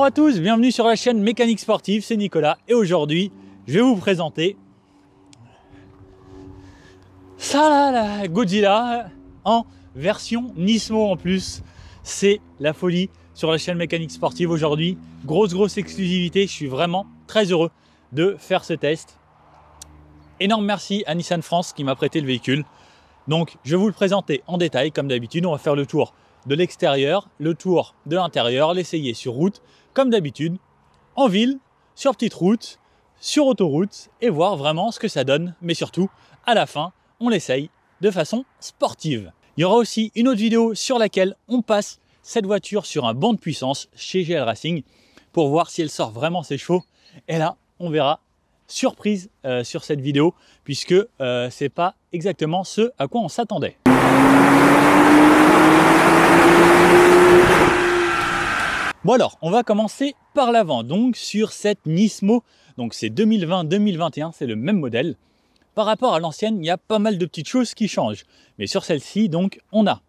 Bonjour à tous, bienvenue sur la chaîne Mécanique Sportive, c'est Nicolas et aujourd'hui je vais vous présenter ça là, la Godzilla en version Nismo en plus. C'est la folie sur la chaîne Mécanique Sportive aujourd'hui, grosse exclusivité, je suis vraiment très heureux de faire ce test. Énorme merci à Nissan France qui m'a prêté le véhicule. Donc je vais vous le présenter en détail comme d'habitude, on va faire le tour de l'extérieur, le tour de l'intérieur, l'essayer sur route comme d'habitude, en ville, sur petite route, sur autoroute et voir vraiment ce que ça donne. Mais surtout, à la fin, on l'essaye de façon sportive. Il y aura aussi une autre vidéo sur laquelle on passe cette voiture sur un banc de puissance chez GL Racing pour voir si elle sort vraiment ses chevaux. Et là, on verra. Surprise sur cette vidéo puisque c'est pas exactement ce à quoi on s'attendait. Bon alors, on va commencer par l'avant, donc sur cette Nismo, donc c'est 2020-2021, c'est le même modèle. Par rapport à l'ancienne, il y a pas mal de petites choses qui changent, mais sur celle-ci, donc, on a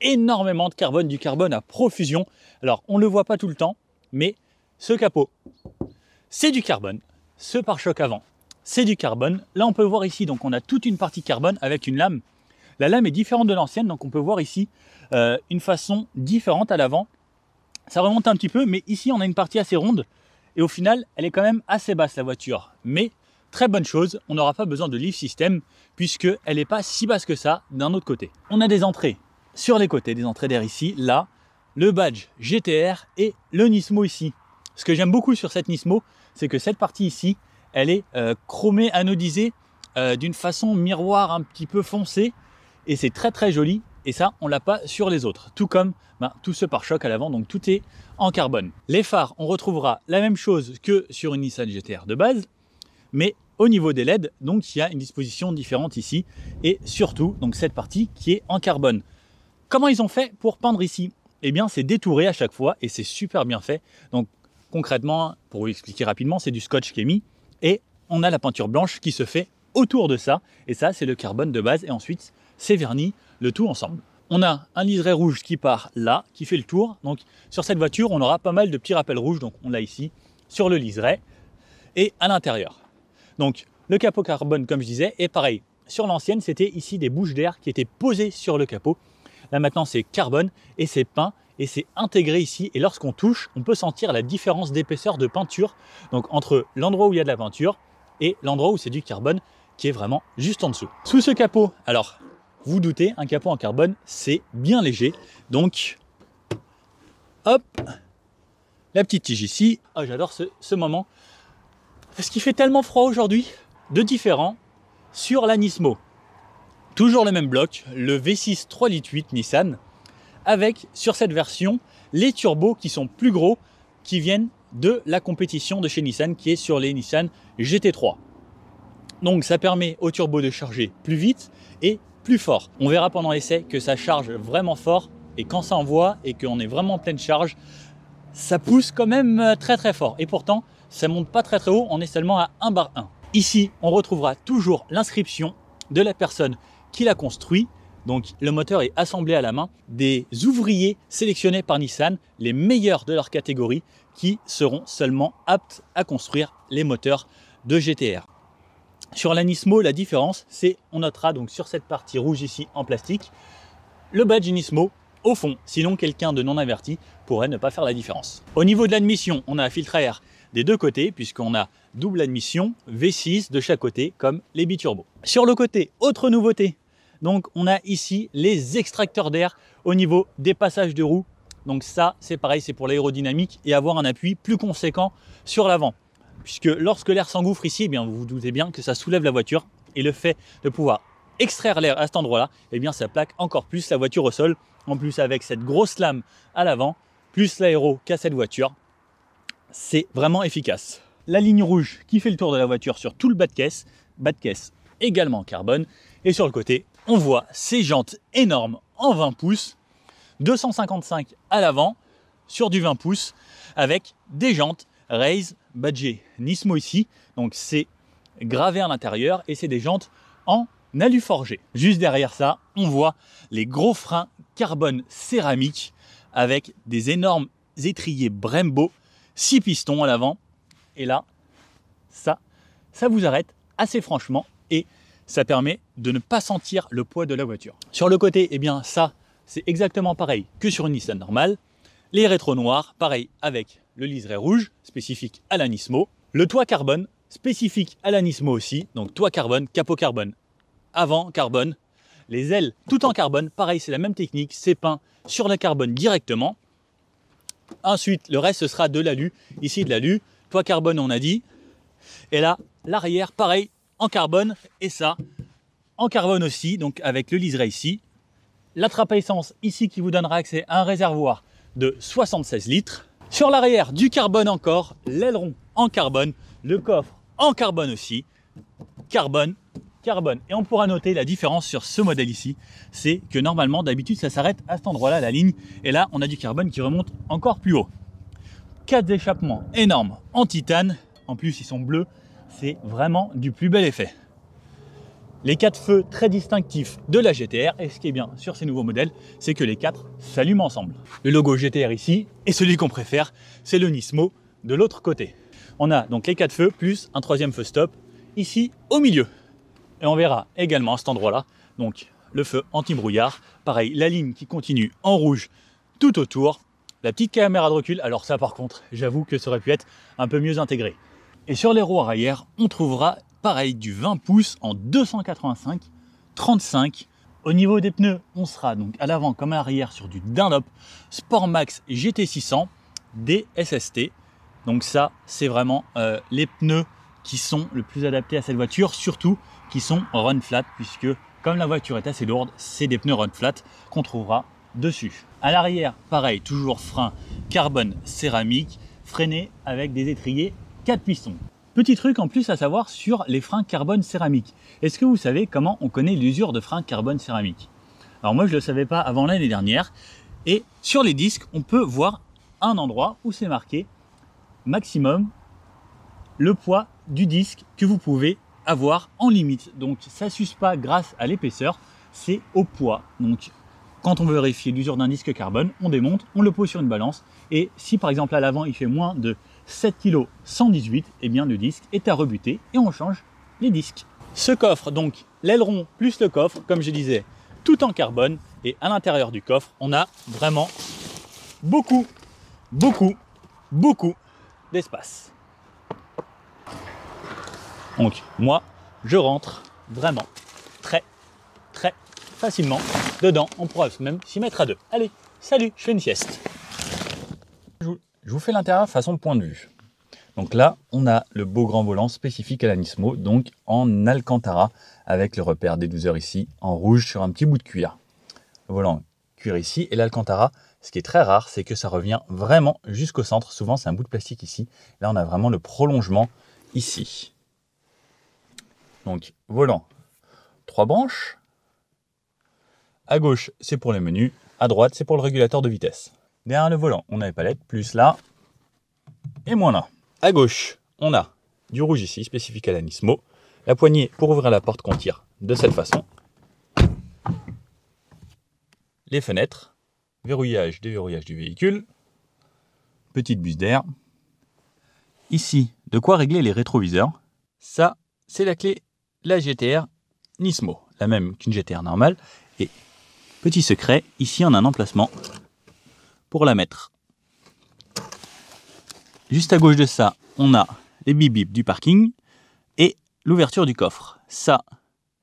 énormément de carbone, du carbone à profusion. Alors, on ne le voit pas tout le temps, mais ce capot, c'est du carbone. Ce pare-choc avant, c'est du carbone. Là, on peut voir ici, donc on a toute une partie carbone avec une lame. La lame est différente de l'ancienne, donc on peut voir ici une façon différente à l'avant. Ça remonte un petit peu, mais ici, on a une partie assez ronde. Et au final, elle est quand même assez basse, la voiture. Mais, très bonne chose, on n'aura pas besoin de lift system, puisqu'elle n'est pas si basse que ça d'un autre côté. On a des entrées sur les côtés, des entrées d'air ici, là, le badge GTR et le Nismo ici. Ce que j'aime beaucoup sur cette Nismo, c'est que cette partie ici, elle est chromée, anodisée, d'une façon miroir un petit peu foncé. Et c'est très joli. Et ça, on l'a pas sur les autres. Tout comme tout ce pare-choc à l'avant, donc tout est en carbone. Les phares, on retrouvera la même chose que sur une Nissan GTR de base, mais au niveau des LED, donc il y a une disposition différente ici. Et surtout, donc cette partie qui est en carbone. Comment ils ont fait pour peindre ici? Eh bien, c'est détouré à chaque fois et c'est super bien fait. Donc concrètement, pour vous expliquer rapidement, c'est du scotch qui est mis et on a la peinture blanche qui se fait autour de ça. Et ça, c'est le carbone de base et ensuite, c'est verni, le tout ensemble. On a un liseré rouge qui part là, qui fait le tour. Donc sur cette voiture, on aura pas mal de petits rappels rouges. Donc on l'a ici sur le liseré et à l'intérieur. Donc le capot carbone, comme je disais, est pareil. Sur l'ancienne, c'était ici des bouches d'air qui étaient posées sur le capot. Là maintenant, c'est carbone et c'est peint et c'est intégré ici. Et lorsqu'on touche, on peut sentir la différence d'épaisseur de peinture. Donc entre l'endroit où il y a de la peinture et l'endroit où c'est du carbone qui est vraiment juste en dessous. Sous ce capot, alors vous doutez, un capot en carbone, c'est bien léger. Donc, hop, la petite tige ici. Oh, j'adore ce moment. Parce qu'il fait tellement froid aujourd'hui. De différent sur la Nismo. Toujours le même bloc, le V6 3,8 litres Nissan. Avec, sur cette version, les turbos qui sont plus gros, qui viennent de la compétition de chez Nissan, qui est sur les Nissan GT3. Donc, ça permet au turbo de charger plus vite et plus fort. On verra pendant l'essai que ça charge vraiment fort et quand ça envoie et qu'on est vraiment en pleine charge, ça pousse quand même très fort. Et pourtant, ça monte pas très haut, on est seulement à 1 bar 1. Ici, on retrouvera toujours l'inscription de la personne qui l'a construit. Donc le moteur est assemblé à la main, des ouvriers sélectionnés par Nissan, les meilleurs de leur catégorie, qui seront seulement aptes à construire les moteurs de GTR. Sur la Nismo, la différence, c'est on notera donc sur cette partie rouge ici en plastique, le badge Nismo au fond. Sinon, quelqu'un de non averti pourrait ne pas faire la différence. Au niveau de l'admission, on a un filtre à air des deux côtés, puisqu'on a double admission, V6 de chaque côté, comme les biturbos. Sur le côté, autre nouveauté, donc on a ici les extracteurs d'air au niveau des passages de roues. Donc ça, c'est pareil, c'est pour l'aérodynamique et avoir un appui plus conséquent sur l'avant. Puisque lorsque l'air s'engouffre ici, eh bien, vous vous doutez bien que ça soulève la voiture et le fait de pouvoir extraire l'air à cet endroit-là, eh bien, ça plaque encore plus la voiture au sol. En plus, avec cette grosse lame à l'avant, plus l'aéro qu'a cette voiture, c'est vraiment efficace. La ligne rouge qui fait le tour de la voiture sur tout le bas de caisse également en carbone. Et sur le côté, on voit ces jantes énormes en 20 pouces, 255 à l'avant sur du 20 pouces avec des jantes Race badgé Nismo ici, donc c'est gravé à l'intérieur et c'est des jantes en alu forgé. Juste derrière ça, on voit les gros freins carbone céramique avec des énormes étriers Brembo 6 pistons à l'avant. Et là, ça vous arrête assez franchement et ça permet de ne pas sentir le poids de la voiture. Sur le côté, eh bien ça, c'est exactement pareil que sur une Nissan normale. Les rétros noirs, pareil avec le liseré rouge, spécifique à la Nismo. Le toit carbone, spécifique à la Nismo aussi. Donc toit carbone, capot carbone, avant carbone. Les ailes, tout en carbone, pareil, c'est la même technique, c'est peint sur le carbone directement. Ensuite, le reste, ce sera de l'alu. Ici, de l'alu. Toit carbone, on a dit. Et là, l'arrière, pareil, en carbone. Et ça, en carbone aussi, donc avec le liseré ici. La trappe à essence ici qui vous donnera accès à un réservoir de 76 litres. Sur l'arrière, du carbone encore. L'aileron en carbone. Le coffre en carbone aussi. Carbone. Carbone. Et on pourra noter la différence sur ce modèle ici, c'est que normalement, d'habitude, ça s'arrête à cet endroit-là, la ligne. Et là, on a du carbone qui remonte encore plus haut. 4 échappements énormes en titane. En plus, ils sont bleus. C'est vraiment du plus bel effet. Les 4 feux très distinctifs de la GTR. Et ce qui est bien sur ces nouveaux modèles, c'est que les 4 s'allument ensemble. Le logo GTR ici, et celui qu'on préfère, c'est le Nismo de l'autre côté. On a donc les 4 feux plus un 3e feu stop ici au milieu. Et on verra également à cet endroit-là, donc le feu anti-brouillard. Pareil, la ligne qui continue en rouge tout autour. La petite caméra de recul, alors ça par contre, j'avoue que ça aurait pu être un peu mieux intégré. Et sur les roues arrière, on trouvera pareil du 20 pouces en 285, 35. Au niveau des pneus, on sera donc à l'avant comme à l'arrière sur du Dunlop Sport Max GT600 des SST. Donc ça, c'est vraiment les pneus qui sont le plus adaptés à cette voiture, surtout qui sont run flat, puisque comme la voiture est assez lourde, c'est des pneus run flat qu'on trouvera dessus. À l'arrière, pareil, toujours frein carbone céramique, freiné avec des étriers 4 pistons. Petit truc en plus à savoir sur les freins carbone céramique. Est-ce que vous savez comment on connaît l'usure de freins carbone céramique? Alors moi je ne le savais pas avant l'année dernière, et sur les disques, on peut voir un endroit où c'est marqué maximum le poids du disque que vous pouvez avoir en limite. Donc ça ne s'use pas grâce à l'épaisseur, c'est au poids. Donc quand on veut vérifier l'usure d'un disque carbone, on démonte, on le pose sur une balance, et si par exemple à l'avant il fait moins de 7 kg 118, et bien le disque est à rebuter et on change les disques. Ce coffre, donc l'aileron plus le coffre, comme je disais, tout en carbone, et à l'intérieur du coffre, on a vraiment beaucoup d'espace. Donc moi, je rentre vraiment très facilement dedans. On pourra même s'y mettre à deux. Allez, salut, je fais une sieste. Je vous fais l'intérieur façon point de vue. Donc là, on a le beau grand volant spécifique à la Nismo, donc en Alcantara, avec le repère des 12 heures ici, en rouge sur un petit bout de cuir. Le volant cuir ici, et l'Alcantara, ce qui est très rare, c'est que ça revient vraiment jusqu'au centre. Souvent, c'est un bout de plastique ici. Là, on a vraiment le prolongement ici. Donc, volant, 3 branches. À gauche, c'est pour les menus. À droite, c'est pour le régulateur de vitesse. Derrière le volant, on a les palettes, plus là et moins là. À gauche, on a du rouge ici, spécifique à la Nismo. La poignée pour ouvrir la porte qu'on tire de cette façon. Les fenêtres, verrouillage, déverrouillage du véhicule. Petite buse d'air. Ici, de quoi régler les rétroviseurs. Ça, c'est la clé, la GTR Nismo, la même qu'une GTR normale. Et petit secret, ici on a un emplacement pour la mettre. Juste à gauche de ça, on a les bip-bip du parking et l'ouverture du coffre. Ça,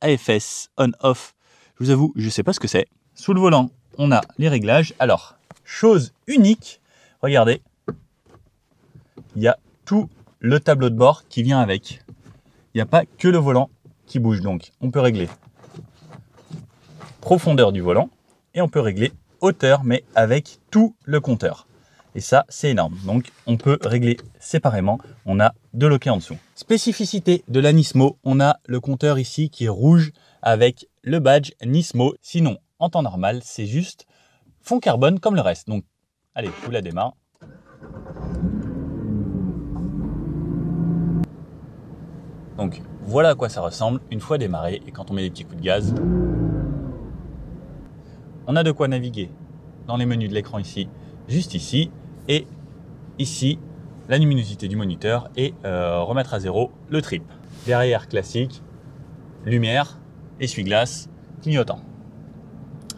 AFS, on-off, je vous avoue, je ne sais pas ce que c'est. Sous le volant, on a les réglages. Alors, chose unique, regardez, il y a tout le tableau de bord qui vient avec. Il n'y a pas que le volant qui bouge, donc on peut régler profondeur du volant et on peut régler hauteur, mais avec tout le compteur. Et ça, c'est énorme. Donc, on peut régler séparément. On a 2 loquets en dessous. Spécificité de la Nismo, on a le compteur ici qui est rouge avec le badge Nismo. Sinon, en temps normal, c'est juste fond carbone comme le reste. Donc, allez, je vous la démarre. Donc, voilà à quoi ça ressemble une fois démarré. Et quand on met des petits coups de gaz, on a de quoi naviguer dans les menus de l'écran ici, juste ici. Et ici, la luminosité du moniteur et remettre à zéro le trip. Derrière classique, lumière, essuie-glace, clignotant.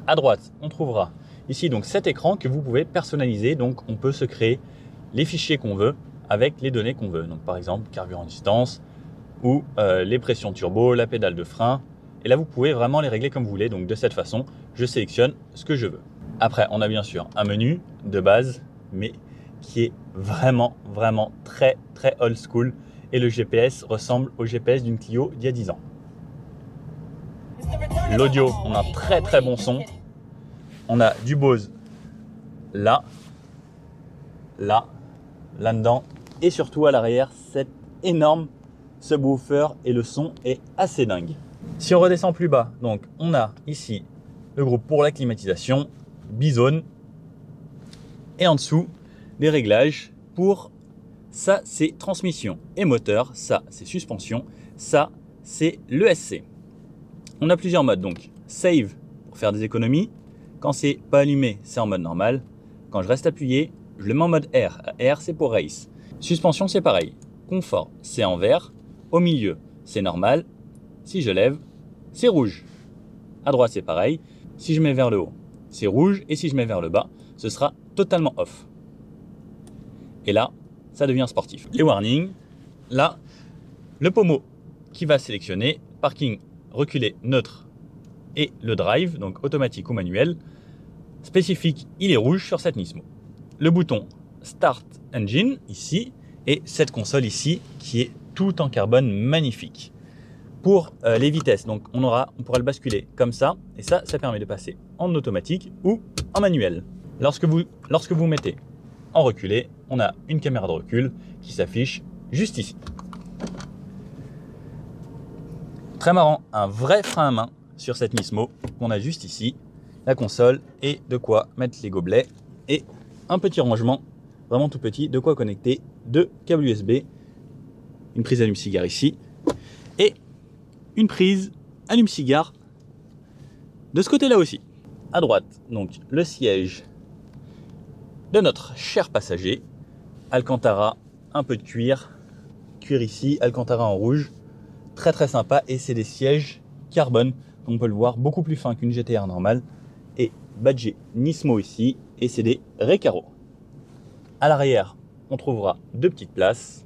À droite, on trouvera ici donc cet écran que vous pouvez personnaliser. Donc on peut se créer les fichiers qu'on veut avec les données qu'on veut. Donc par exemple carburant distance ou les pressions turbo, la pédale de frein. Et là vous pouvez vraiment les régler comme vous voulez. Donc de cette façon, je sélectionne ce que je veux. Après, on a bien sûr un menu de base, mais qui est vraiment très old school. Et le GPS ressemble au GPS d'une Clio d'il y a 10 ans. L'audio, on a un très bon son. On a du Bose là-dedans et surtout à l'arrière, cet énorme subwoofer et le son est assez dingue. Si on redescend plus bas, donc on a ici le groupe pour la climatisation, bizone et en dessous des réglages pour ça, c'est transmission et moteur, ça c'est suspension, ça c'est l'ESC. On a plusieurs modes, donc save pour faire des économies. Quand c'est pas allumé, c'est en mode normal. Quand je reste appuyé, je le mets en mode R. R, c'est pour race. Suspension, c'est pareil. Confort, c'est en vert. Au milieu, c'est normal. Si je lève, c'est rouge. À droite, c'est pareil. Si je mets vers le haut, c'est rouge. Et si je mets vers le bas, ce sera totalement off. Et là, ça devient sportif. Les warnings, là, le pommeau qui va sélectionner parking reculé, neutre et le drive, donc automatique ou manuel. Spécifique, il est rouge sur cette Nismo. Le bouton Start Engine ici et cette console ici qui est tout en carbone magnifique. Pour les vitesses, donc on pourra le basculer comme ça et ça permet de passer en automatique ou en manuel. Lorsque vous mettez en reculé, on a une caméra de recul qui s'affiche juste ici. Très marrant, un vrai frein à main sur cette Nismo qu'on a juste ici, la console et de quoi mettre les gobelets et un petit rangement vraiment tout petit, de quoi connecter deux câbles USB, une prise allume-cigare ici et une prise allume-cigare de ce côté-là aussi. À droite, donc le siège de notre cher passager, Alcantara, un peu de cuir ici, Alcantara en rouge. Très sympa et c'est des sièges carbone, on peut le voir, beaucoup plus fin qu'une GTR normale et badgé Nismo ici et c'est des Recaro. À l'arrière, on trouvera deux petites places.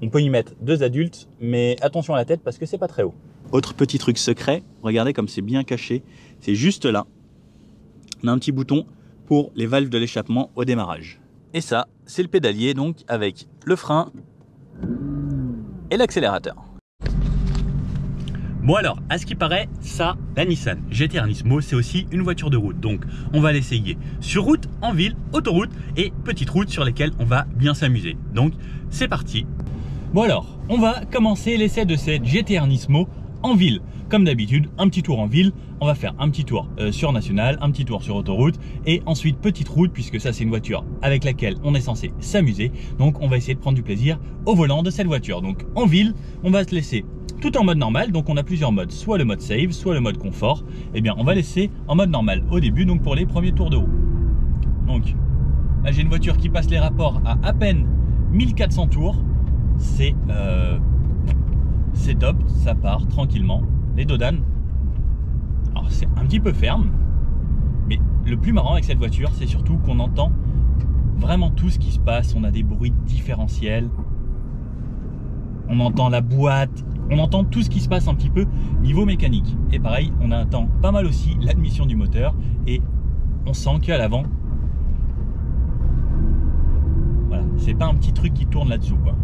On peut y mettre deux adultes, mais attention à la tête parce que c'est pas très haut. Autre petit truc secret, regardez comme c'est bien caché, c'est juste là. On a un petit bouton pour les valves de l'échappement au démarrage. Et ça, c'est le pédalier donc avec le frein et l'accélérateur. Bon alors, à ce qui paraît, ça, la Nissan GT-R Nismo, c'est aussi une voiture de route. Donc, on va l'essayer sur route, en ville, autoroute et petite route sur lesquelles on va bien s'amuser. Donc, c'est parti. Bon alors, on va commencer l'essai de cette GT-R Nismo en ville. Comme d'habitude, un petit tour en ville. On va faire un petit tour sur national, un petit tour sur autoroute et ensuite petite route puisque ça, c'est une voiture avec laquelle on est censé s'amuser. Donc, on va essayer de prendre du plaisir au volant de cette voiture. Donc, en ville, on va se laisser tout en mode normal, donc on a plusieurs modes, soit le mode save, soit le mode confort. Eh bien, on va laisser en mode normal au début, donc pour les premiers tours de roue. Donc, là j'ai une voiture qui passe les rapports à peine 1400 tours. C'est top, ça part tranquillement. Les dodanes, alors c'est un petit peu ferme, mais le plus marrant avec cette voiture, c'est surtout qu'on entend vraiment tout ce qui se passe. On a des bruits différentiels, on entend la boîte, on entend tout ce qui se passe un petit peu niveau mécanique. Et pareil, on entend pas mal aussi l'admission du moteur et on sent qu'à l'avant, voilà, c'est pas un petit truc qui tourne là-dessous, quoi.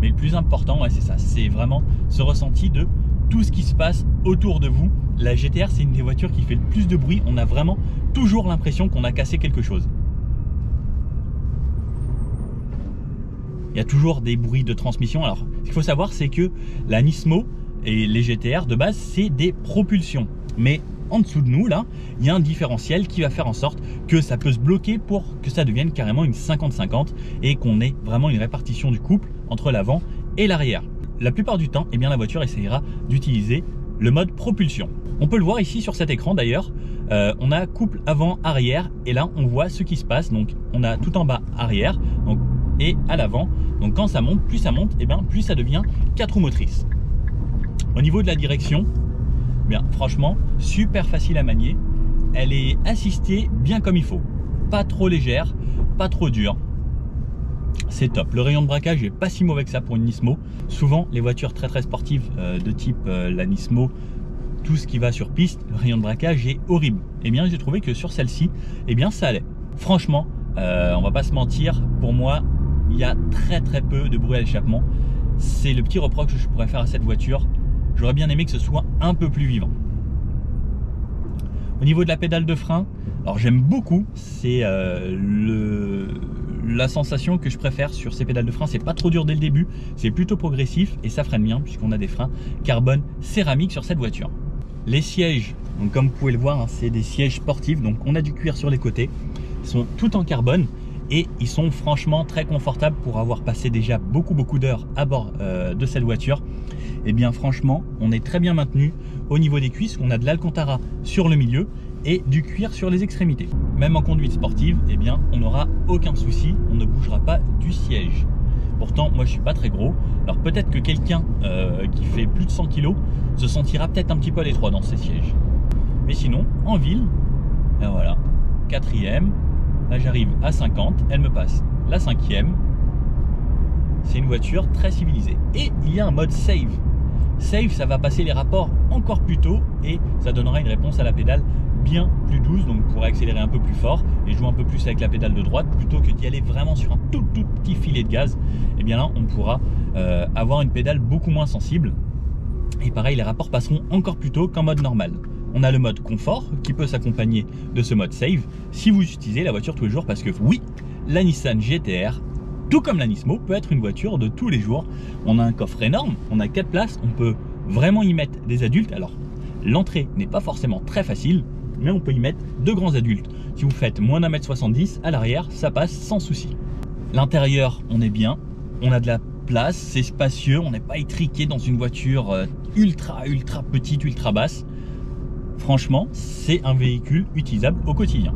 Mais le plus important, ouais, c'est ça, c'est vraiment ce ressenti de tout ce qui se passe autour de vous. La GT-R, c'est une des voitures qui fait le plus de bruit. On a vraiment toujours l'impression qu'on a cassé quelque chose. Il y a toujours des bruits de transmission. Alors, ce qu'il faut savoir, c'est que la Nismo et les GT-R de base, c'est des propulsions. Mais en dessous de nous, là, il y a un différentiel qui va faire en sorte que ça peut se bloquer pour que ça devienne carrément une 50-50 et qu'on ait vraiment une répartition du couple entre l'avant et l'arrière. La plupart du temps, eh bien, la voiture essayera d'utiliser le mode propulsion. On peut le voir ici sur cet écran d'ailleurs, on a couple avant-arrière et là on voit ce qui se passe. Donc on a tout en bas arrière donc, et à l'avant. Donc quand ça monte, et bien plus ça devient 4 roues motrices. Au niveau de la direction, bien franchement super facile à manier. Elle est assistée bien comme il faut, pas trop légère, pas trop dure. C'est top. Le rayon de braquage est pas si mauvais que ça pour une Nismo. Souvent les voitures très sportives de type la Nismo, tout ce qui va sur piste, le rayon de braquage est horrible. Et bien j'ai trouvé que sur celle-ci, eh bien ça allait. Franchement, on va pas se mentir, pour moi, il y a très peu de bruit à l'échappement. C'est le petit reproche que je pourrais faire à cette voiture. J'aurais bien aimé que ce soit un peu plus vivant. Au niveau de la pédale de frein, alors j'aime beaucoup, c'est la sensation que je préfère sur ces pédales de frein. C'est pas trop dur dès le début, c'est plutôt progressif et ça freine bien puisqu'on a des freins carbone céramique sur cette voiture. Les sièges, donc comme vous pouvez le voir, hein, c'est des sièges sportifs, donc on a du cuir sur les côtés, ils sont tout en carbone et ils sont franchement très confortables pour avoir passé déjà beaucoup d'heures à bord de cette voiture. Et bien franchement, on est très bien maintenu au niveau des cuisses, on a de l'Alcantara sur le milieu et du cuir sur les extrémités. Même en conduite sportive, eh bien on n'aura aucun souci, on ne bougera pas du siège. Pourtant, moi je suis pas très gros, alors peut-être que quelqu'un qui fait plus de 100 kg se sentira peut-être un petit peu à l'étroit dans ces sièges. Mais sinon, en ville, ben voilà, 4e, là j'arrive à 50, elle me passe la 5e. C'est une voiture très civilisée. Et il y a un mode save. Save, ça va passer les rapports encore plus tôt et ça donnera une réponse à la pédale bien plus douce. Donc vous pourrez accélérer un peu plus fort et jouer un peu plus avec la pédale de droite plutôt que d'y aller vraiment sur un tout petit filet de gaz. Et bien là, on pourra avoir une pédale beaucoup moins sensible. Et pareil, les rapports passeront encore plus tôt qu'en mode normal. On a le mode confort qui peut s'accompagner de ce mode save si vous utilisez la voiture tous les jours, parce que oui, la Nissan GT-R, tout comme la Nismo, peut être une voiture de tous les jours. On a un coffre énorme, on a 4 places, on peut vraiment y mettre des adultes. Alors l'entrée n'est pas forcément très facile, mais on peut y mettre 2 grands adultes. Si vous faites moins d'1m70 à l'arrière, ça passe sans souci. L'intérieur, on est bien, on a de la place, c'est spacieux, on n'est pas étriqué dans une voiture ultra petite, ultra basse. Franchement, c'est un véhicule utilisable au quotidien.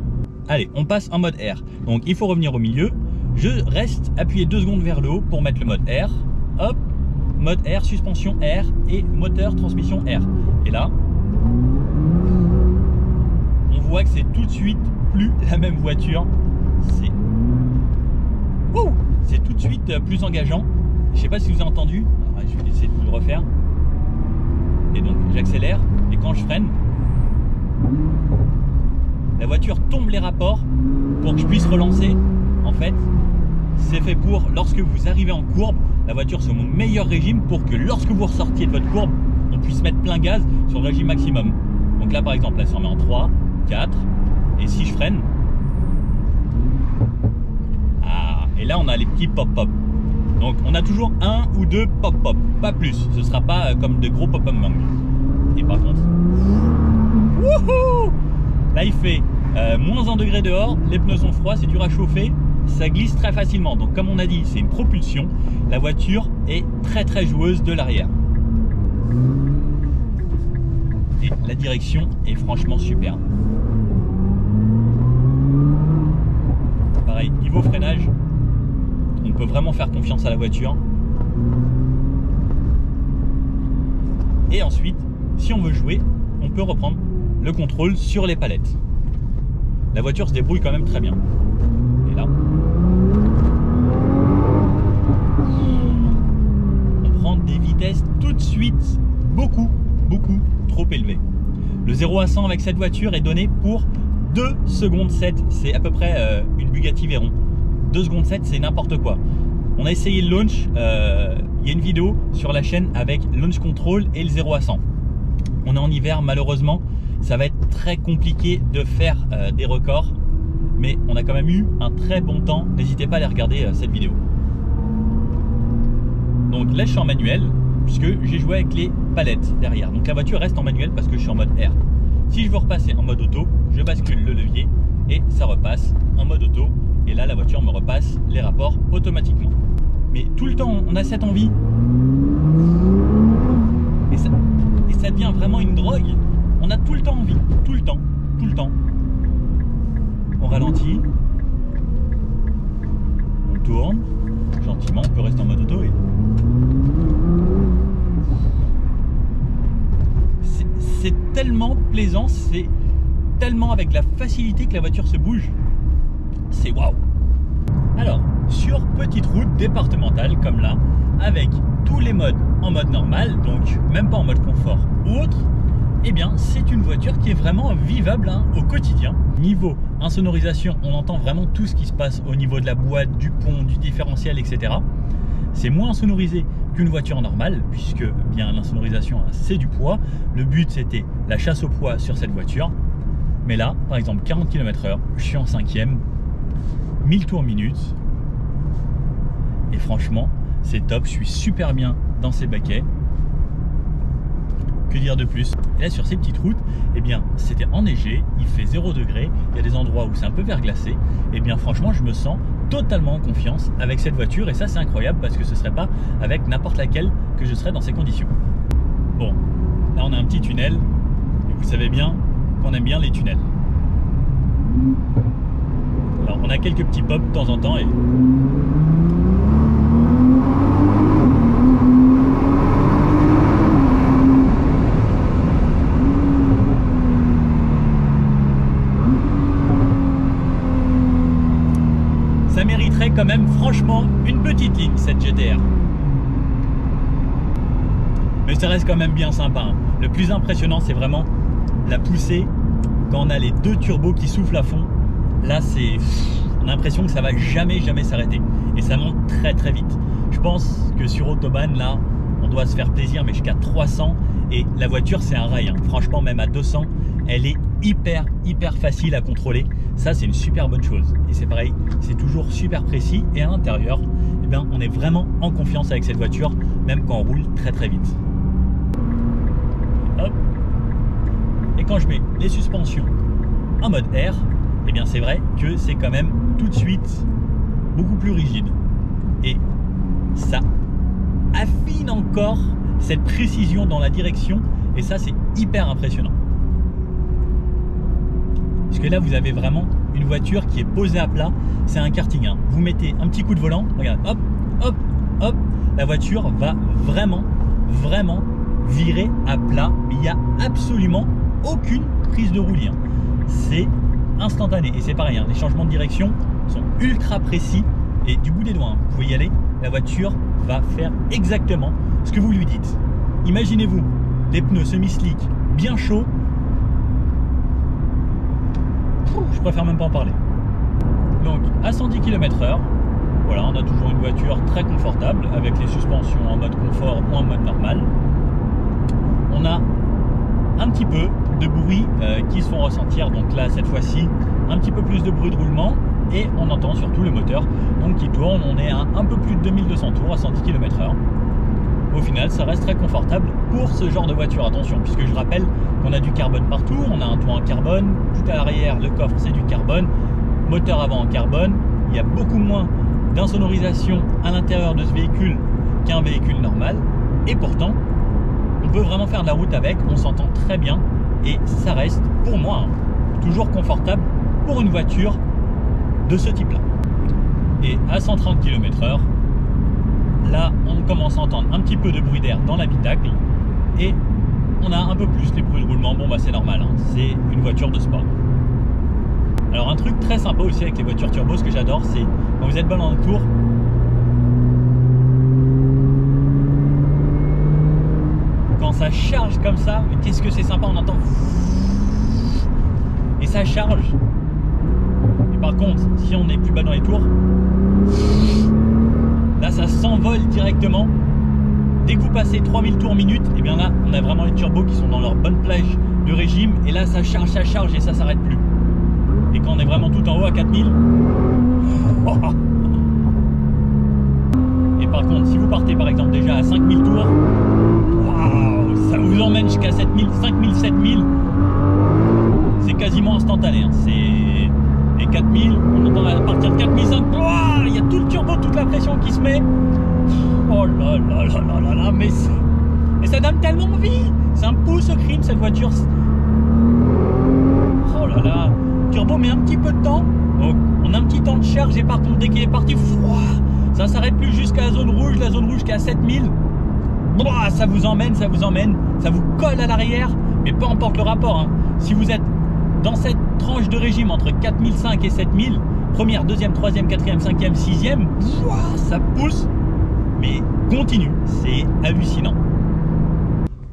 Allez, on passe en mode R. Donc il faut revenir au milieu. Je reste appuyé 2 secondes vers le haut pour mettre le mode R. Hop, mode R, suspension R et moteur, transmission R. Et là, on voit que c'est tout de suite plus la même voiture. C'est tout de suite plus engageant. Je ne sais pas si vous avez entendu. Alors, je vais essayer de le refaire. Et donc j'accélère et quand je freine, la voiture tombe les rapports pour que je puisse relancer. En fait, c'est fait pour lorsque vous arrivez en courbe, la voiture c'est mon meilleur régime pour que lorsque vous ressortiez de votre courbe, on puisse mettre plein gaz sur le régime maximum. Donc là par exemple, elle se remet en 3, 4, et si je freine, et là on a les petits pop-pop. Donc on a toujours 1 ou 2 pop-pop, pas plus. Ce sera pas comme de gros pop-up mangue. Et par contre, wouhou, là il fait moins 1 degré dehors, les pneus sont froids, c'est dur à chauffer, ça glisse très facilement. Donc comme on a dit, c'est une propulsion, la voiture est très joueuse de l'arrière. Et la direction est franchement super. Pareil, niveau freinage, on peut vraiment faire confiance à la voiture. Et ensuite, si on veut jouer, on peut reprendre le contrôle sur les palettes. La voiture se débrouille quand même très bien. Et là, on prend des vitesses tout de suite beaucoup trop élevées. Le 0 à 100 avec cette voiture est donné pour 2 secondes 7. C'est à peu près une Bugatti Veyron. 2 secondes 7, c'est n'importe quoi. On a essayé le launch, il y a une vidéo sur la chaîne avec launch control et le 0 à 100. On est en hiver, malheureusement, ça va être très compliqué de faire des records, mais on a quand même eu un très bon temps. N'hésitez pas à aller regarder cette vidéo. Donc là je suis en manuel, puisque j'ai joué avec les palettes derrière. Donc la voiture reste en manuel parce que je suis en mode R. Si je veux repasser en mode auto, je bascule le levier et ça repasse en mode auto. Et là la voiture me repasse les rapports automatiquement. Mais tout le temps on a cette envie. Et et ça devient vraiment une drogue. On a tout le temps envie, tout le temps. On ralentit, on tourne, gentiment, on peut rester en mode auto et... C'est tellement plaisant, c'est tellement avec la facilité que la voiture se bouge. C'est waouh. Alors, sur petite route départementale comme là, avec tous les modes en mode normal, donc même pas en mode confort ou autre, eh bien c'est une voiture qui est vraiment vivable au quotidien. Niveau insonorisation, on entend vraiment tout ce qui se passe au niveau de la boîte, du pont, du différentiel, etc. C'est moins insonorisé qu'une voiture normale, puisque bien l'insonorisation c'est du poids. Le but c'était la chasse au poids sur cette voiture. Mais là, par exemple 40 km/h, je suis en 5e, 1000 tours minute. Et franchement, c'est top, je suis super bien dans ces baquets. Que dire de plus? Et là sur ces petites routes, eh bien c'était enneigé, il fait 0 degré, il y a des endroits où c'est un peu verglacé. Et bien franchement je me sens totalement en confiance avec cette voiture et ça c'est incroyable parce que ce serait pas avec n'importe laquelle que je serais dans ces conditions. Bon, là on a un petit tunnel et vous savez bien qu'on aime bien les tunnels. Alors on a quelques petits pops de temps en temps et... ça mériterait quand même franchement une petite ligne cette GT-R. Mais ça reste quand même bien sympa. Le plus impressionnant c'est vraiment la poussée quand on a les deux turbos qui soufflent à fond. Là on a l'impression que ça va jamais s'arrêter et ça monte très vite. Je pense que sur Autobahn là on doit se faire plaisir mais jusqu'à 300 et la voiture c'est un rail. Franchement même à 200 elle est hyper facile à contrôler. Ça c'est une super bonne chose et c'est pareil, c'est toujours super précis et à l'intérieur eh bien, on est vraiment en confiance avec cette voiture même quand on roule très vite. Hop. Et quand je mets les suspensions en mode R, eh bien c'est vrai que c'est quand même tout de suite beaucoup plus rigide et ça affine encore cette précision dans la direction et ça c'est hyper impressionnant. Parce que là vous avez vraiment une voiture qui est posée à plat, c'est un karting. Vous mettez un petit coup de volant, regardez, hop, la voiture va vraiment virer à plat, mais il n'y a absolument aucune prise de roulis. C'est instantané et c'est pareil, les changements de direction sont ultra précis et du bout des doigts, vous pouvez y aller, la voiture va faire exactement ce que vous lui dites. Imaginez-vous des pneus semi-slick bien chauds. Je préfère même pas en parler. Donc à 110 km/h, voilà, on a toujours une voiture très confortable avec les suspensions en mode confort ou en mode normal. On a un petit peu de bruit qui se font ressentir, donc là cette fois-ci un petit peu plus de bruit de roulement et on entend surtout le moteur donc qui tourne. On est à un peu plus de 2200 tours à 110 km/h. Au final ça reste très confortable pour ce genre de voiture, attention, puisque je rappelle qu'on a du carbone partout, on a un toit en carbone, tout à l'arrière le coffre c'est du carbone, moteur avant en carbone, il y a beaucoup moins d'insonorisation à l'intérieur de ce véhicule qu'un véhicule normal et pourtant on peut vraiment faire de la route avec, on s'entend très bien et ça reste pour moi toujours confortable pour une voiture de ce type là. Et à 130 km/h, là on commence à entendre un petit peu de bruit d'air dans l'habitacle et on a un peu plus les bruits de roulement. Bon bah c'est normal, c'est une voiture de sport. Alors un truc très sympa aussi avec les voitures turbo, ce que j'adore, c'est quand vous êtes bon dans le tour, quand ça charge comme ça, mais qu'est-ce que c'est sympa, on entend et ça charge. Et par contre si on est plus bas dans les tours, là ça s'envole directement. Dès que vous passez 3000 tours minute, et bien là on a vraiment les turbos qui sont dans leur bonne plage de régime et là ça charge et ça s'arrête plus. Et quand on est vraiment tout en haut à 4000, et par contre si vous partez par exemple déjà à 5000 tours, waouh, ça vous emmène jusqu'à 7000, 5000, 7000, c'est quasiment instantané. Et 4000, on entend à partir de 4005, il y a tout le turbo, toute la pression qui se met. Oh là là, mais Et ça donne tellement envie. C'est un pouce au crime cette voiture. Oh là là. Turbo met un petit peu de temps. Donc on a un petit temps de charge et par contre dès qu'il est parti, ça s'arrête plus jusqu'à la zone rouge qui est à 7000. Ça vous emmène, ça vous colle à l'arrière, mais peu importe le rapport. Hein. Si vous êtes dans cette tranche de régime entre 4005 et 7000, première, deuxième, troisième, quatrième, cinquième, sixième, ça pousse, mais continue, c'est hallucinant.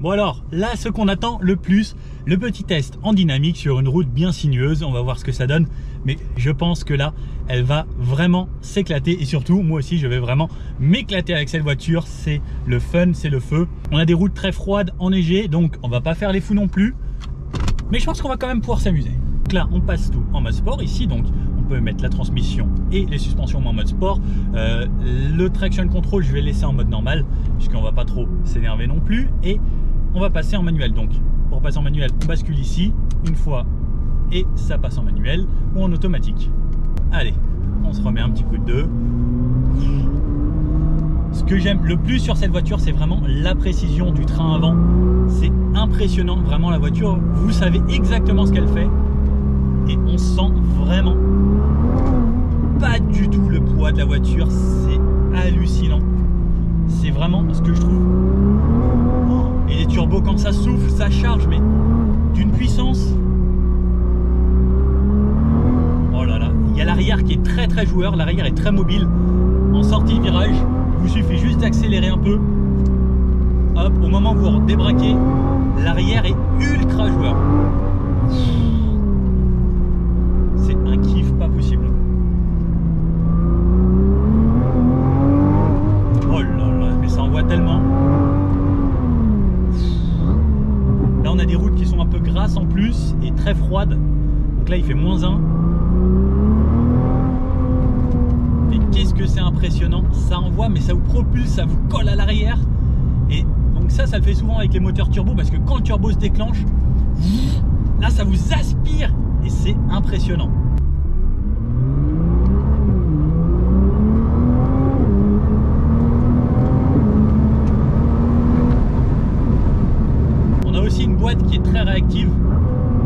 Bon alors, là ce qu'on attend le plus, le petit test en dynamique sur une route bien sinueuse, on va voir ce que ça donne, mais je pense que là, elle va vraiment s'éclater et surtout, moi aussi je vais vraiment m'éclater avec cette voiture, c'est le fun, c'est le feu. On a des routes très froides, enneigées, donc on va pas faire les fous non plus, mais je pense qu'on va quand même pouvoir s'amuser. Donc là, on passe tout en mode sport ici, donc on peut mettre la transmission et les suspensions en mode sport. Le traction control, je vais laisser en mode normal, puisqu'on va pas trop s'énerver non plus, et on va passer en manuel. Donc pour passer en manuel, on bascule ici une fois et ça passe en manuel ou en automatique. Allez, on se remet un petit coup de deux. Ce que j'aime le plus sur cette voiture, c'est vraiment la précision du train avant. C'est impressionnant, vraiment la voiture, vous savez exactement ce qu'elle fait et on sent vraiment pas du tout le poids de la voiture, c'est hallucinant. C'est vraiment ce que je trouve. Et les turbos, quand ça souffle, ça charge, mais d'une puissance. Oh là là, il y a l'arrière qui est très joueur, l'arrière est très mobile. En sortie de virage, il vous suffit juste d'accélérer un peu. Hop, au moment où vous débraquez, l'arrière est ultra joueur. C'est un kiff pas possible. Oh là là, mais ça envoie tellement. Là on a des routes qui sont un peu grasses en plus et très froides. Donc là il fait -1. Mais qu'est-ce que c'est impressionnant. Ça envoie mais ça vous propulse, ça vous colle à l'arrière. Et donc ça le fait souvent avec les moteurs turbo parce que quand le turbo se déclenche, là ça vous aspire et c'est impressionnant. Aussi une boîte qui est très réactive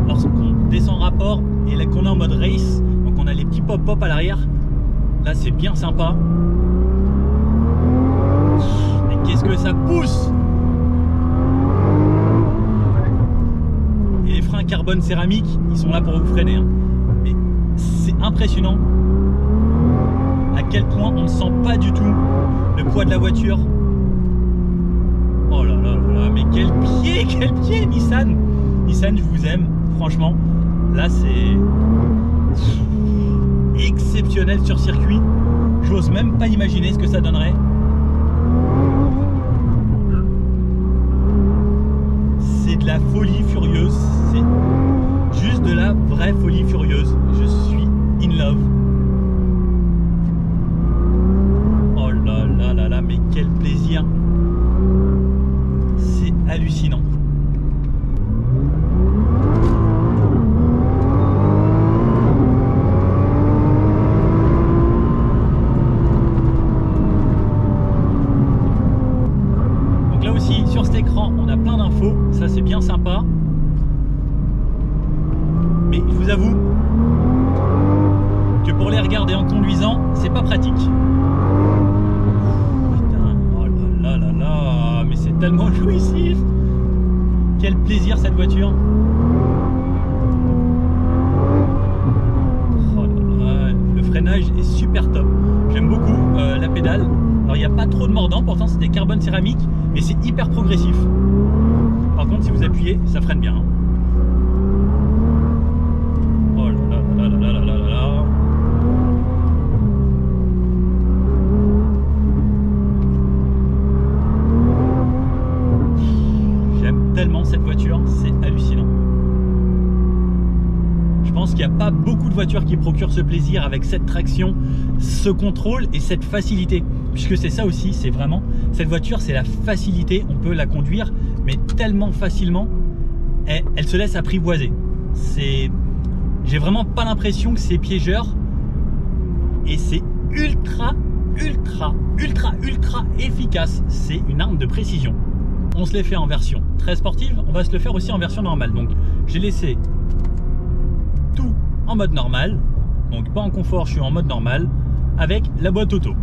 lorsqu'on descend rapport et qu'on est en mode race, donc on a les petits pop-pop à l'arrière, là c'est bien sympa. Mais qu'est-ce que ça pousse! Et les freins carbone céramique, ils sont là pour vous freiner, hein. Mais c'est impressionnant à quel point on ne sent pas du tout le poids de la voiture. Oh là là là, mais quel pied Nissan! Nissan, je vous aime, franchement. Là, c'est exceptionnel sur circuit. J'ose même pas imaginer ce que ça donnerait. C'est de la folie furieuse. C'est juste de la vraie folie furieuse. Je suis in love. Oh là là là là, mais quel plaisir! Hallucinant. Donc là aussi sur cet écran on a plein d'infos, ça c'est bien sympa. Mais je vous avoue que pour les regarder en conduisant, c'est pas pratique. Putain, oh là là là là, mais c'est tellement jouissif. Quel plaisir cette voiture. Oh là là, le freinage est super top. J'aime beaucoup la pédale. Alors il n'y a pas trop de mordant, pourtant c'est des carbone céramique, mais c'est hyper progressif. Par contre si vous appuyez, ça freine bien. Oh là là là là là là là là. Tellement cette voiture, c'est hallucinant. Je pense qu'il n'y a pas beaucoup de voitures qui procurent ce plaisir avec cette traction, ce contrôle et cette facilité. Puisque c'est ça aussi, c'est vraiment, cette voiture c'est la facilité, on peut la conduire, mais tellement facilement, elle se laisse apprivoiser. J'ai vraiment pas l'impression que c'est piégeur et c'est ultra efficace. C'est une arme de précision. on se les fait en version très sportive, on va se le faire aussi en version normale. Donc j'ai laissé tout en mode normal, donc pas en confort, je suis en mode normal avec la boîte auto.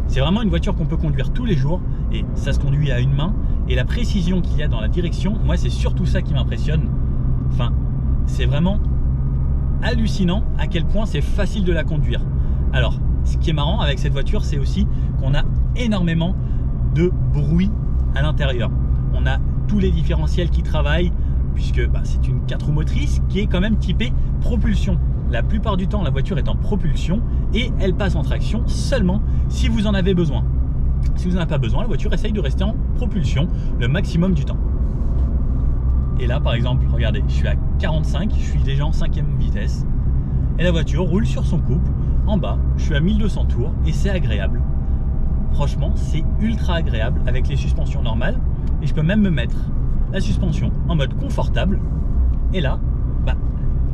C'est vraiment une voiture qu'on peut conduire tous les jours et ça se conduit à une main, et la précision qu'il y a dans la direction, moi c'est surtout ça qui m'impressionne. Enfin, c'est vraiment hallucinant à quel point c'est facile de la conduire. Alors, ce qui est marrant avec cette voiture, c'est aussi qu'on a énormément de bruit à l'intérieur. On a tous les différentiels qui travaillent, puisque c'est une 4 roues motrices qui est quand même typée propulsion. La plupart du temps, la voiture est en propulsion et elle passe en traction seulement si vous en avez besoin. Si vous n'en avez pas besoin, la voiture essaye de rester en propulsion le maximum du temps. Et là, par exemple, regardez, je suis à 45, je suis déjà en 5e vitesse. Et la voiture roule sur son couple. En bas, je suis à 1200 tours et c'est agréable. Franchement, c'est ultra agréable avec les suspensions normales. Et je peux même me mettre la suspension en mode confortable. Et là,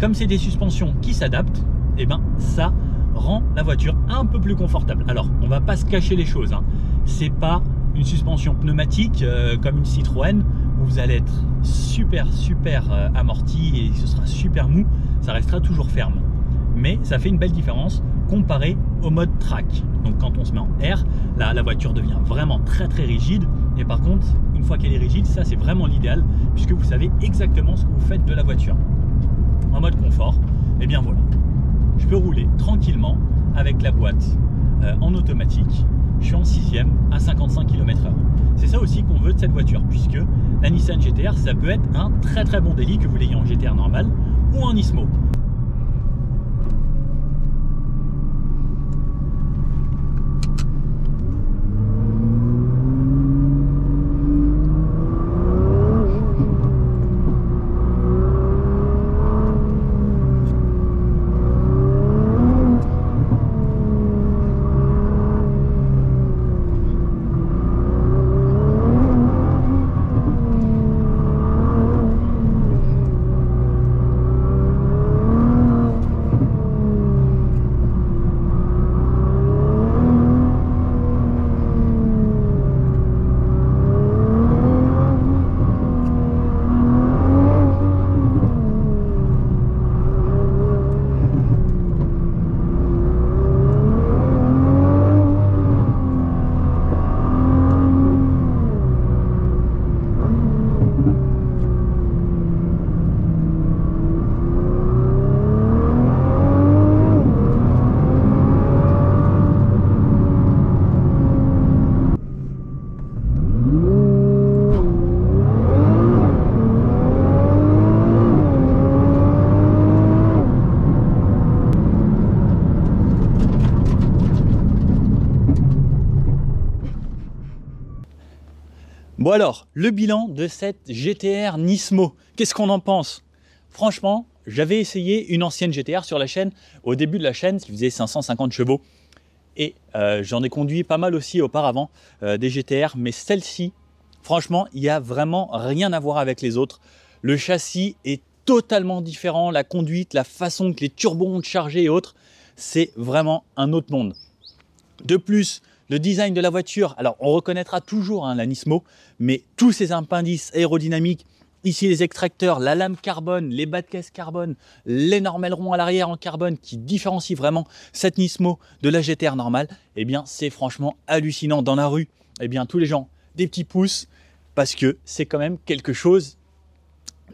comme c'est des suspensions qui s'adaptent, et ça rend la voiture un peu plus confortable. Alors, on va pas se cacher les choses, hein. C'est pas une suspension pneumatique comme une Citroën où vous allez être super amorti et ce sera super mou. Ça restera toujours ferme. Mais ça fait une belle différence comparé au mode track. Donc quand on se met en R, là la voiture devient vraiment très rigide. Et par contre, une fois qu'elle est rigide, ça c'est vraiment l'idéal puisque vous savez exactement ce que vous faites de la voiture. En mode confort, et bien voilà, je peux rouler tranquillement avec la boîte en automatique. Je suis en 6e à 55 km/h. C'est ça aussi qu'on veut de cette voiture, puisque la Nissan GT-R, ça peut être un très bon délit, que vous l'ayez en GT-R normal ou en Nismo. Bon alors, le bilan de cette GT-R Nismo, qu'est-ce qu'on en pense? Franchement, j'avais essayé une ancienne GT-R sur la chaîne, au début de la chaîne, qui faisait 550 chevaux. Et j'en ai conduit pas mal aussi auparavant, des GT-R, mais celle-ci, franchement, il n'y a vraiment rien à voir avec les autres. Le châssis est totalement différent, la conduite, la façon que les turbos ont chargé et autres, c'est vraiment un autre monde. De plus, le design de la voiture, alors on reconnaîtra toujours la Nismo, mais tous ces appendices aérodynamiques, ici les extracteurs, la lame carbone, les bas de caisse carbone, l'énorme aileron à l'arrière en carbone qui différencie vraiment cette Nismo de la GT-R normale, eh bien c'est franchement hallucinant. Dans la rue, eh bien tous les gens, des petits pouces, parce que c'est quand même quelque chose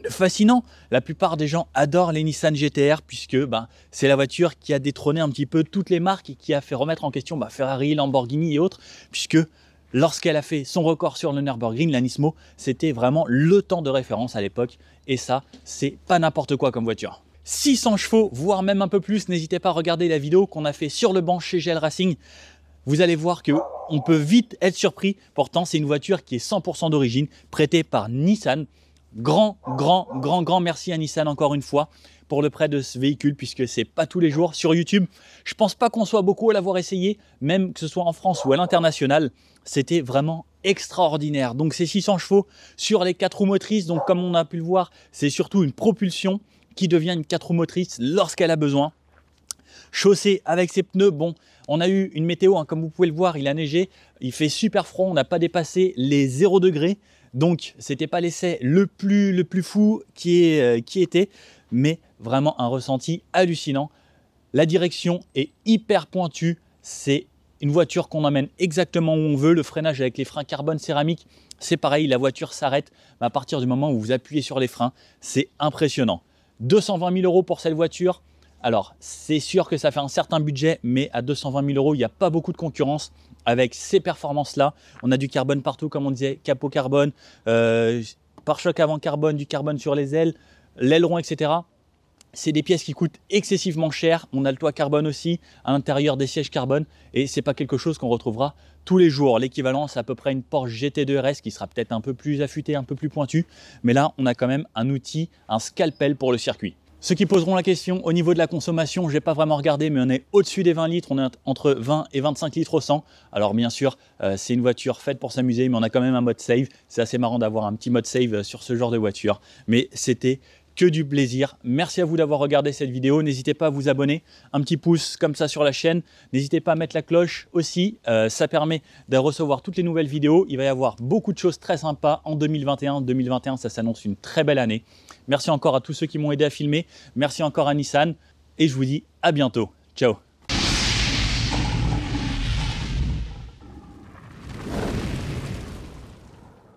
de fascinant. La plupart des gens adorent les Nissan GT-R puisque c'est la voiture qui a détrôné un petit peu toutes les marques et qui a fait remettre en question Ferrari, Lamborghini et autres, puisque lorsqu'elle a fait son record sur le Nürburgring, la Nismo, c'était vraiment le temps de référence à l'époque. Et ça, c'est pas n'importe quoi comme voiture. 600 chevaux, voire même un peu plus. N'hésitez pas à regarder la vidéo qu'on a fait sur le banc chez GL Racing. Vous allez voir qu'on peut vite être surpris. Pourtant, c'est une voiture qui est 100% d'origine, prêtée par Nissan. Grand merci à Nissan encore une fois pour le prêt de ce véhicule, puisque c'est pas tous les jours sur YouTube. Je pense pas qu'on soit beaucoup à l'avoir essayé, même que ce soit en France ou à l'international. C'était vraiment extraordinaire. Donc ces 600 chevaux sur les 4 roues motrices, donc comme on a pu le voir, c'est surtout une propulsion qui devient une 4 roues motrices lorsqu'elle a besoin. Chaussée avec ses pneus, bon, on a eu une météo, comme vous pouvez le voir, il a neigé, il fait super froid, on n'a pas dépassé les 0 degrés. Donc, c'était pas l'essai le plus fou qui était, mais vraiment un ressenti hallucinant. La direction est hyper pointue. C'est une voiture qu'on emmène exactement où on veut. Le freinage avec les freins carbone céramique, c'est pareil. La voiture s'arrête à partir du moment où vous appuyez sur les freins. C'est impressionnant. 220 000 € pour cette voiture. Alors, c'est sûr que ça fait un certain budget, mais à 220 000 €, il n'y a pas beaucoup de concurrence avec ces performances-là. On a du carbone partout, comme on disait, capot carbone, pare-choc avant carbone, du carbone sur les ailes, l'aileron, etc. C'est des pièces qui coûtent excessivement cher. On a le toit carbone aussi, à l'intérieur des sièges carbone, et c'est pas quelque chose qu'on retrouvera tous les jours. L'équivalent, c'est à peu près une Porsche GT2 RS qui sera peut-être un peu plus affûtée, un peu plus pointue, mais là, on a quand même un outil, un scalpel pour le circuit. Ceux qui poseront la question au niveau de la consommation, je n'ai pas vraiment regardé, mais on est au-dessus des 20 litres, on est entre 20 et 25 litres au 100. Alors bien sûr, c'est une voiture faite pour s'amuser, mais on a quand même un mode save. C'est assez marrant d'avoir un petit mode save sur ce genre de voiture, mais c'était que du plaisir. Merci à vous d'avoir regardé cette vidéo. N'hésitez pas à vous abonner, un petit pouce comme ça sur la chaîne. N'hésitez pas à mettre la cloche aussi. Ça permet de recevoir toutes les nouvelles vidéos. Il va y avoir beaucoup de choses très sympas en 2021. 2021, ça s'annonce une très belle année. Merci encore à tous ceux qui m'ont aidé à filmer. Merci encore à Nissan. Et je vous dis à bientôt. Ciao.